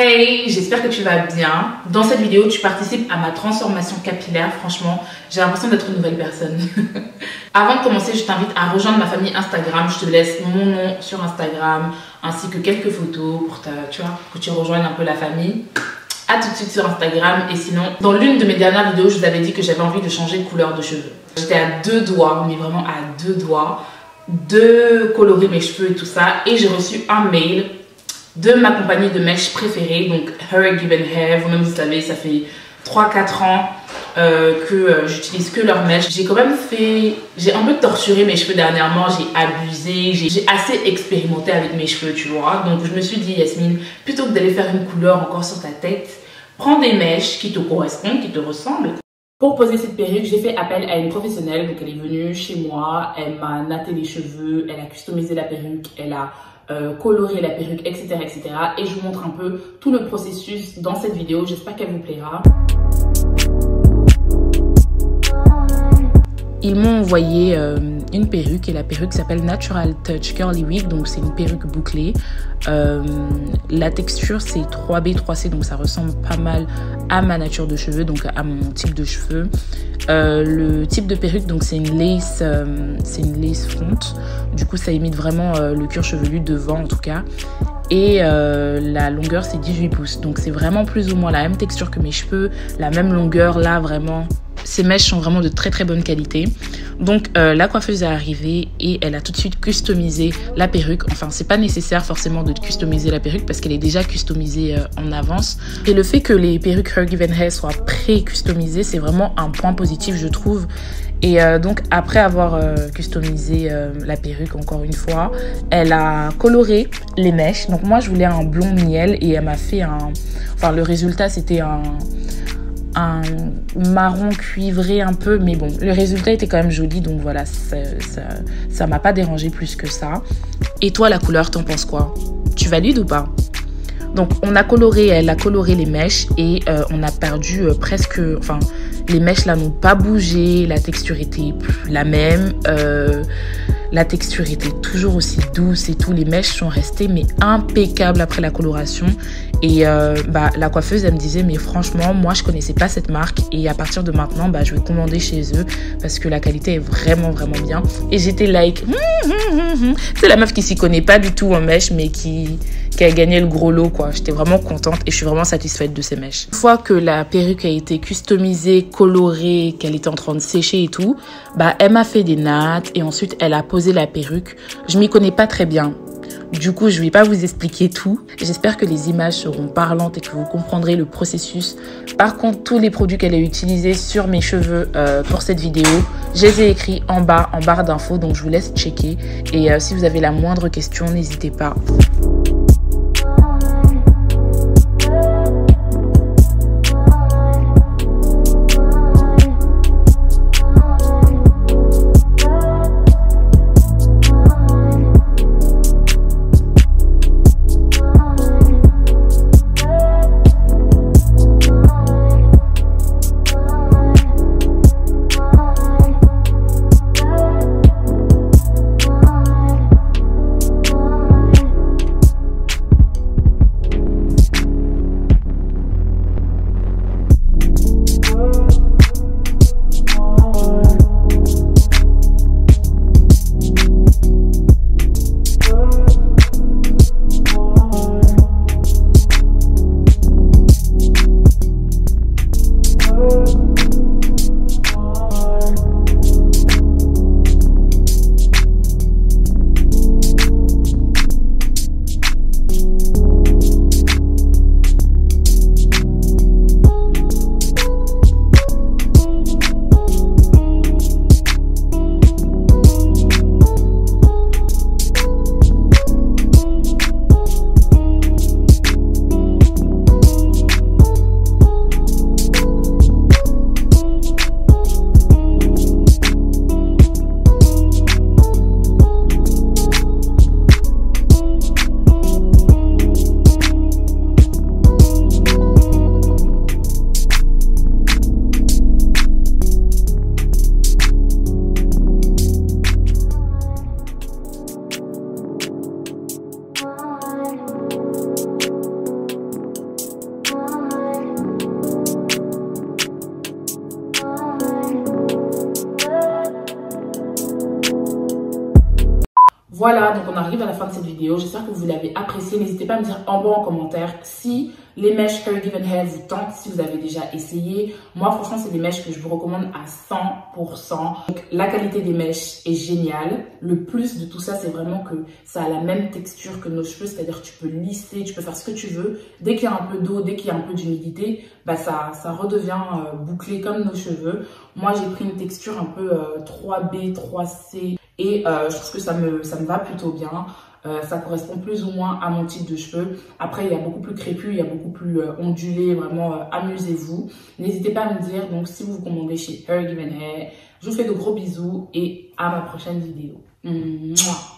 Hey, j'espère que tu vas bien. Dans cette vidéo, tu participes à ma transformation capillaire. Franchement, j'ai l'impression d'être une nouvelle personne. Avant de commencer, je t'invite à rejoindre ma famille Instagram. Je te laisse mon nom sur Instagram ainsi que quelques photos pour que tu rejoignes un peu la famille. À tout de suite sur Instagram. Et sinon, dans l'une de mes dernières vidéos, je vous avais dit que j'avais envie de changer de couleur de cheveux. J'étais à 2 doigts, mais vraiment à 2 doigts, de colorer mes cheveux et tout ça. Et j'ai reçu un mail de ma compagnie de mèches préférée, donc Her Given Hair. Vous-même, vous savez, ça fait 3-4 ans que j'utilise que leurs mèches. J'ai un peu torturé mes cheveux dernièrement, j'ai abusé, j'ai assez expérimenté avec mes cheveux, tu vois. Donc je me suis dit, Yasmine, plutôt que d'aller faire une couleur encore sur ta tête, prends des mèches qui te correspondent, qui te ressemblent. Pour poser cette perruque, j'ai fait appel à une professionnelle. Donc elle est venue chez moi, elle m'a natté les cheveux, elle a customisé la perruque, elle a coloré la perruque, etc., etc. Et je vous montre un peu tout le processus dans cette vidéo. J'espère qu'elle vous plaira. Ils m'ont envoyé une perruque et la perruque s'appelle Natural Touch Curly Wig, donc c'est une perruque bouclée. La texture c'est 3B 3C, donc ça ressemble pas mal à ma nature de cheveux, donc à mon type de cheveux. Le type de perruque, donc c'est une lace front, du coup ça imite vraiment le cuir chevelu devant en tout cas. Et la longueur c'est 18 pouces, donc c'est vraiment plus ou moins la même texture que mes cheveux, la même longueur là vraiment. Ces mèches sont vraiment de très très bonne qualité. Donc la coiffeuse est arrivée et elle a tout de suite customisé la perruque. Enfin, c'est pas nécessaire forcément de customiser la perruque parce qu'elle est déjà customisée en avance. Et le fait que les perruques Her Given Hair soient pré-customisées, c'est vraiment un point positif, je trouve. Et donc après avoir customisé la perruque encore une fois, elle a coloré les mèches. Donc moi je voulais un blond miel et elle m'a fait enfin le résultat c'était un marron cuivré un peu, mais bon, le résultat était quand même joli, donc voilà, ça m'a pas dérangé plus que ça. Et toi, la couleur, t'en penses quoi? Tu valides ou pas? Donc elle a coloré les mèches et on a perdu presque, enfin les mèches là n'ont pas bougé, la texture était plus la même, la texture était toujours aussi douce et tout, les mèches sont restées mais impeccables après la coloration. Et la coiffeuse elle me disait mais franchement moi je connaissais pas cette marque et à partir de maintenant je vais commander chez eux parce que la qualité est vraiment vraiment bien. Et j'étais like c'est la meuf qui s'y connaît pas du tout en mèches mais qui a gagné le gros lot quoi. J'étais vraiment contente et je suis vraiment satisfaite de ces mèches. Une fois que la perruque a été customisée, colorée, qu'elle était en train de sécher et tout, elle m'a fait des nattes et ensuite elle a posé la perruque. Je m'y connais pas très bien. Du coup, je ne vais pas vous expliquer tout. J'espère que les images seront parlantes et que vous comprendrez le processus. Par contre, tous les produits qu'elle a utilisés sur mes cheveux pour cette vidéo, je les ai écrits en barre d'infos. Donc, je vous laisse checker. Et si vous avez la moindre question, n'hésitez pas. Voilà, donc on arrive à la fin de cette vidéo. J'espère que vous l'avez appréciée. N'hésitez pas à me dire en bas en commentaire si les mèches Hair Given Hair vous tentent, si vous avez déjà essayé. Moi, franchement, c'est des mèches que je vous recommande à 100%. Donc, la qualité des mèches est géniale. Le plus de tout ça, c'est vraiment que ça a la même texture que nos cheveux. C'est-à-dire que tu peux lisser, tu peux faire ce que tu veux. Dès qu'il y a un peu d'eau, dès qu'il y a un peu d'humidité, bah ça redevient bouclé comme nos cheveux. Moi, j'ai pris une texture un peu 3B, 3C. Et je trouve que ça me va plutôt bien. Ça correspond plus ou moins à mon type de cheveux. Après, il y a beaucoup plus crépus, il y a beaucoup plus ondulé. Vraiment, amusez-vous. N'hésitez pas à me dire donc si vous vous commandez chez Hair Given Hair. Je vous fais de gros bisous et à ma prochaine vidéo. Mouah.